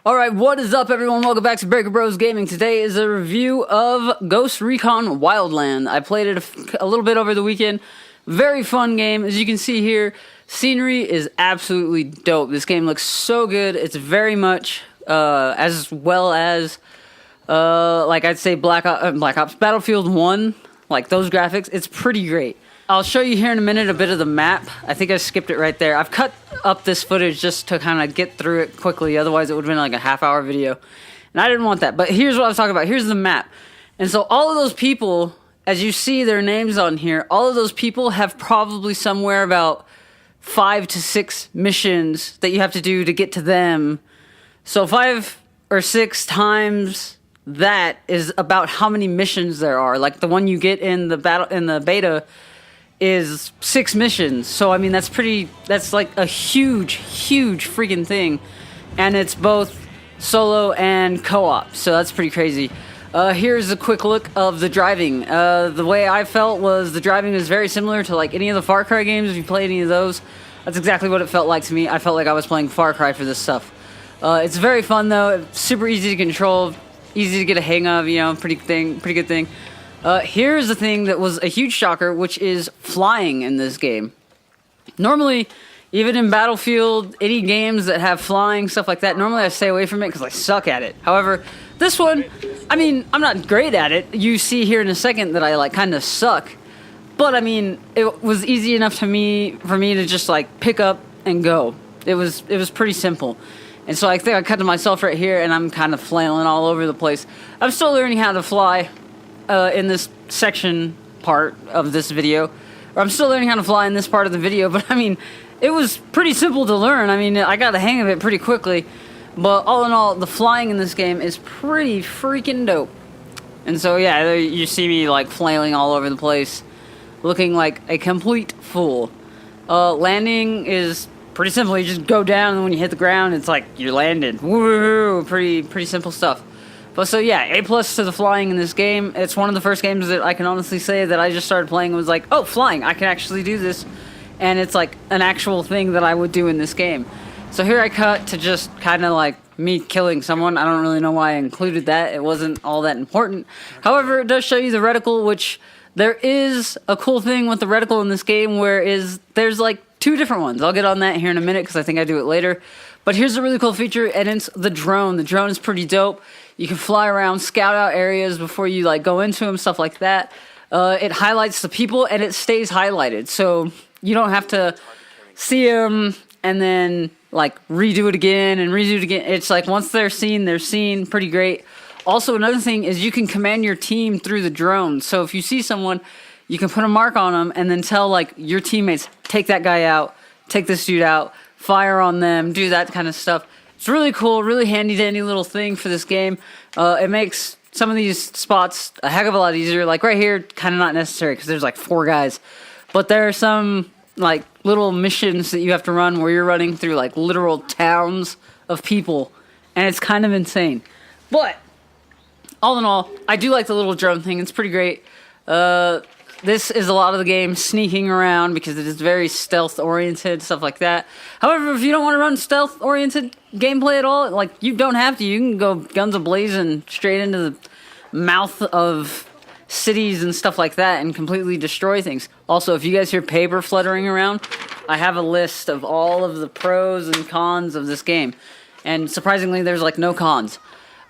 Alright, what is up everyone? Welcome back to Breaker Bros Gaming. Today is a review of Ghost Recon Wildlands. I played it a little bit over the weekend. Very fun game. As you can see here, scenery is absolutely dope. This game looks so good. It's very much, as well as, like I'd say Black Ops Battlefield 1, like those graphics. It's pretty great. I'll show you here in a minute a bit of the map. I think I skipped it right there. I've cut up this footage just to kind of get through it quickly. Otherwise, it would have been like a half-hour video. And I didn't want that. But here's what I was talking about. Here's the map. And so all of those people, as you see their names on here, all of those people have probably somewhere about 5 to 6 missions that you have to do to get to them. So 5 or 6 times that is about how many missions there are. Like the one you get in the beta is 6 missions. So I mean that's like a huge freaking thing, and it's both solo and co-op, so that's pretty crazy. Here's a quick look of the driving. The way I felt was the driving is very similar to like any of the Far Cry games. If you play any of those, that's exactly what it felt like to me. I felt like I was playing Far Cry for this stuff. It's very fun though. It's super easy to control, easy to get a hang of, you know, pretty good thing. Here's the thing that was a huge shocker, which is flying in this game. Normally, even in Battlefield, any games that have flying, stuff like that, normally I stay away from it because I suck at it. However, this one, I mean, I'm not great at it. You see here in a second that I like kind of suck. But I mean, it was easy enough for me to just like pick up and go. It was pretty simple. And so I think I cut to myself right here and I'm kind of flailing all over the place. I'm still learning how to fly. In this section part of this video, or I'm still learning how to fly in this part of the video, but I mean, it was pretty simple to learn. I mean, I got the hang of it pretty quickly, but all in all, the flying in this game is pretty freaking dope. And so yeah, you see me like flailing all over the place, looking like a complete fool. Landing is pretty simple. You just go down, and when you hit the ground, it's like you're landed. Woo! Pretty simple stuff. But so yeah, A+ to the flying in this game. It's one of the first games that I can honestly say that I just started playing and was like, oh, flying, I can actually do this. And it's like an actual thing that I would do in this game. So here I cut to just kind of like me killing someone. I don't really know why I included that. It wasn't all that important. However, it does show you the reticle, which there is a cool thing with the reticle in this game where there's like 2 different ones. I'll get on that here in a minute because I think I do it later. But here's a really cool feature, and it's the drone. The drone is pretty dope. You can fly around, scout out areas before you like go into them, stuff like that. It highlights the people, and it stays highlighted, so you don't have to see them and then like redo it again and redo it again. It's like once they're seen. Pretty great. Also, another thing is you can command your team through the drone. So if you see someone, you can put a mark on them and then tell like your teammates, take that guy out, take this dude out, fire on them, do that kind of stuff. It's really cool, really handy dandy little thing for this game. It makes some of these spots a heck of a lot easier. Like right here, kind of not necessary because there's like 4 guys. But there are some like little missions that you have to run where you're running through like literal towns of people. And it's kind of insane. But all in all, I do like the little drone thing. It's pretty great. This is a lot of the game sneaking around because it is very stealth-oriented, stuff like that. However, if you don't want to run stealth-oriented gameplay at all, like, you don't have to. You can go guns a-blazing straight into the mouth of cities and stuff like that and completely destroy things. Also, if you guys hear paper fluttering around, I have a list of all of the pros and cons of this game. And surprisingly, there's, like, no cons.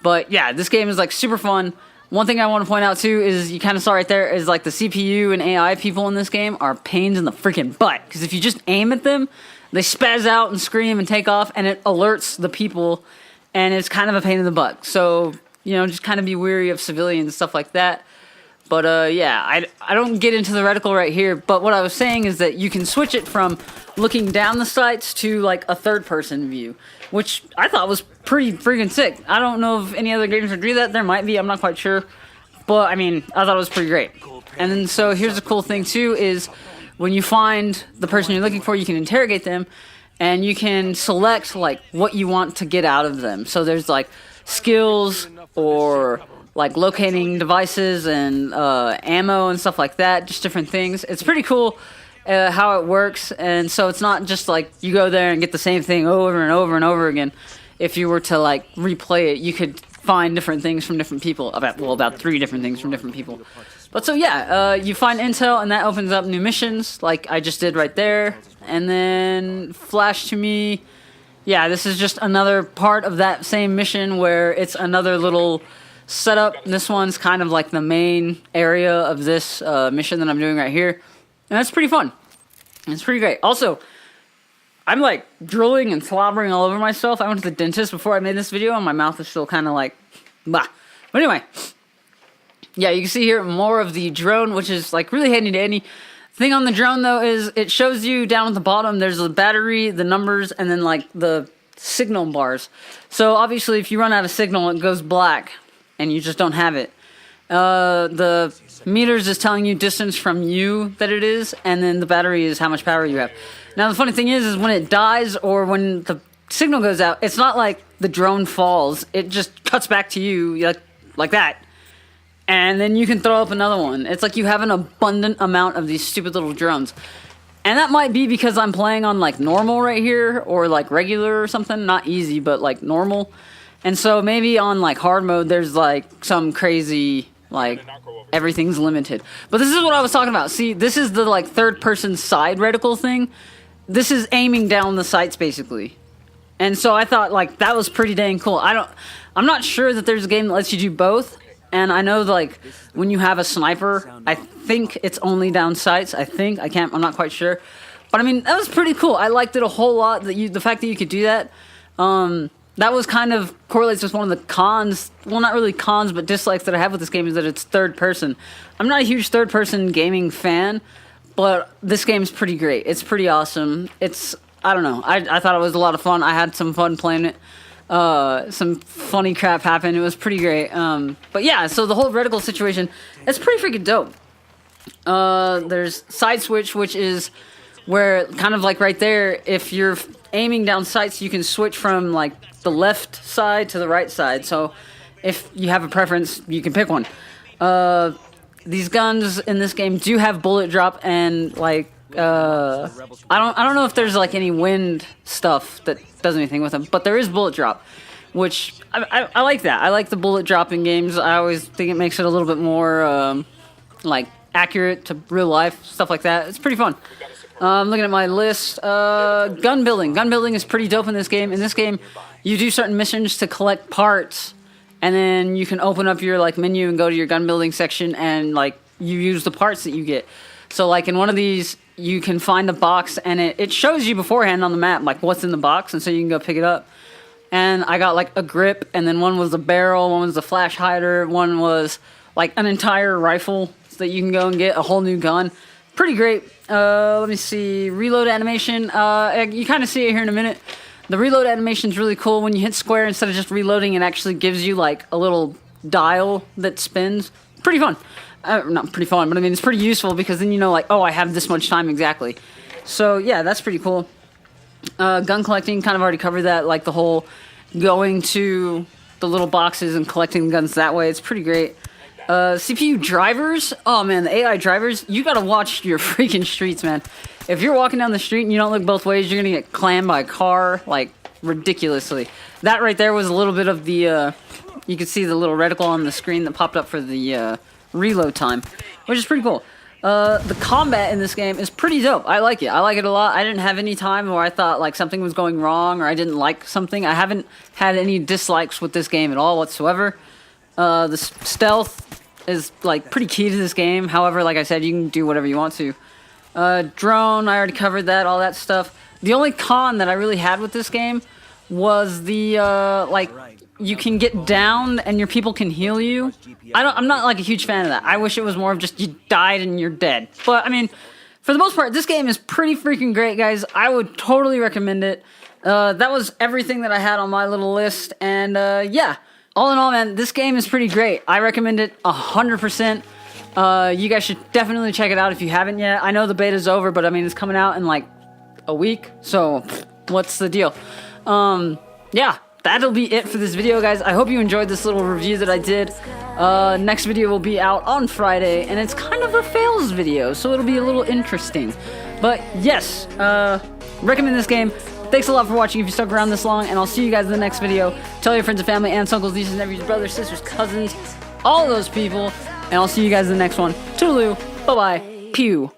But, yeah, this game is, like, super fun. One thing I want to point out, too, is you kind of saw right there is, like, the CPU and AI people in this game are pains in the freaking butt. Because if you just aim at them, they spaz out and scream and take off, and it alerts the people, and it's kind of a pain in the butt. So, you know, just kind of be wary of civilians and stuff like that. But, yeah, I don't get into the reticle right here, but what I was saying is that you can switch it from looking down the sights to, like, a third-person view, which I thought was pretty freaking sick. I don't know if any other games would do that. There might be. I'm not quite sure. But, I mean, I thought it was pretty great. And then, so here's the cool thing, too, is when you find the person you're looking for, you can interrogate them, and you can select, like, what you want to get out of them. So there's, like, skills or, like, locating devices and ammo and stuff like that, just different things. It's pretty cool. how it works, and so it's not just like you go there and get the same thing over and over and over again. if you were to like replay it, you could find different things from different people. About 3 different things from different people. But so yeah, you find intel, and that opens up new missions, like I just did right there. And then flash to me. Yeah, this is just another part of that same mission where it's another little setup. This one's kind of like the main area of this mission that I'm doing right here. And that's pretty fun. It's pretty great. Also, I'm like drooling and slobbering all over myself. I went to the dentist before I made this video and my mouth is still kind of like, bah. But anyway, yeah, you can see here more of the drone, which is like really handy dandy. Thing on the drone though is it shows you down at the bottom, there's the battery, the numbers, and then like the signal bars. So obviously if you run out of signal, it goes black and you just don't have it. The meters is telling you distance from you that it is, and then the battery is how much power you have. Now the funny thing is when it dies or when the signal goes out, it's not like the drone falls. It just cuts back to you like that. And then you can throw up another one. It's like you have an abundant amount of these stupid little drones. And that might be because I'm playing on like normal right here, or like regular or something. Not easy, but like normal. And so maybe on like hard mode, there's like some crazy, like everything's limited. But this is what I was talking about. See, this is the like third person side reticle thing. This is aiming down the sights basically. And so I thought like that was pretty dang cool. I'm not sure that there's a game that lets you do both. And I know, like, when you have a sniper, I think it's only down sights. I'm not quite sure. But, I mean, that was pretty cool. I liked it a whole lot, the fact that you could do that. That was kind of correlates with one of the cons, well, not really cons, but dislikes that I have with this game is that it's third person. I'm not a huge third person gaming fan, but this game's pretty great. It's pretty awesome. I don't know. I thought it was a lot of fun. I had some fun playing it. Some funny crap happened. It was pretty great. But yeah, so the whole reticle situation, it's pretty freaking dope. There's side switch, which is where kind of like right there, if you're aiming down sights, you can switch from like the left side to the right side. So if you have a preference, you can pick one. These guns in this game do have bullet drop and like, I don't know if there's like any wind stuff that does anything with them, but there is bullet drop, which I like that. I like the bullet drop in games. I always think it makes it a little bit more like accurate to real life, stuff like that. It's pretty fun. Looking at my list, gun building. Gun building is pretty dope in this game. In this game, you do certain missions to collect parts, and then you can open up your like menu and go to your gun building section, and like you use the parts that you get. So like in one of these, you can find a box and it shows you beforehand on the map like what's in the box, and so you can go pick it up. And I got like a grip, and then one was a barrel, one was a flash hider, one was like an entire rifle so that you can go and get a whole new gun. Pretty great. Let me see, reload animation. You kind of see it here in a minute. The reload animation is really cool. When you hit square, instead of just reloading, it actually gives you like a little dial that spins. Pretty fun. Not pretty fun, but I mean, it's pretty useful because then you know, like, oh, I have this much time exactly. So, yeah, that's pretty cool. Gun collecting, kind of already covered that, like the whole going to the little boxes and collecting guns that way. It's pretty great. CPU drivers, oh man, the AI drivers, you gotta watch your freaking streets, man. If you're walking down the street and you don't look both ways, you're gonna get clammed by a car, like, ridiculously. That right there was a little bit of the, you could see the little reticle on the screen that popped up for the, reload time, which is pretty cool. The combat in this game is pretty dope. I like it. I like it a lot. I didn't have any time where I thought like something was going wrong or I didn't like something. I haven't had any dislikes with this game at all whatsoever. The stealth is like pretty key to this game. However, like I said, you can do whatever you want to. Drone, I already covered that, all that stuff. The only con that I really had with this game was the like you can get down and your people can heal you. I'm not like a huge fan of that. I wish it was more of just you died and you're dead. But I mean, for the most part, this game is pretty freaking great, guys. I would totally recommend it. That was everything that I had on my little list. And yeah, all in all, man, this game is pretty great. I recommend it 100%. You guys should definitely check it out if you haven't yet. I know the beta's over, but I mean, it's coming out in like a week. So what's the deal? Yeah. That'll be it for this video, guys. I hope you enjoyed this little review that I did. Next video will be out on Friday, and it's kind of a fails video, so it'll be a little interesting. But yes, recommend this game. Thanks a lot for watching if you stuck around this long, and I'll see you guys in the next video. Tell your friends and family, aunts, uncles, nieces, nephews, brothers, sisters, cousins, all of those people, and I'll see you guys in the next one. Toodaloo, bye-bye, pew.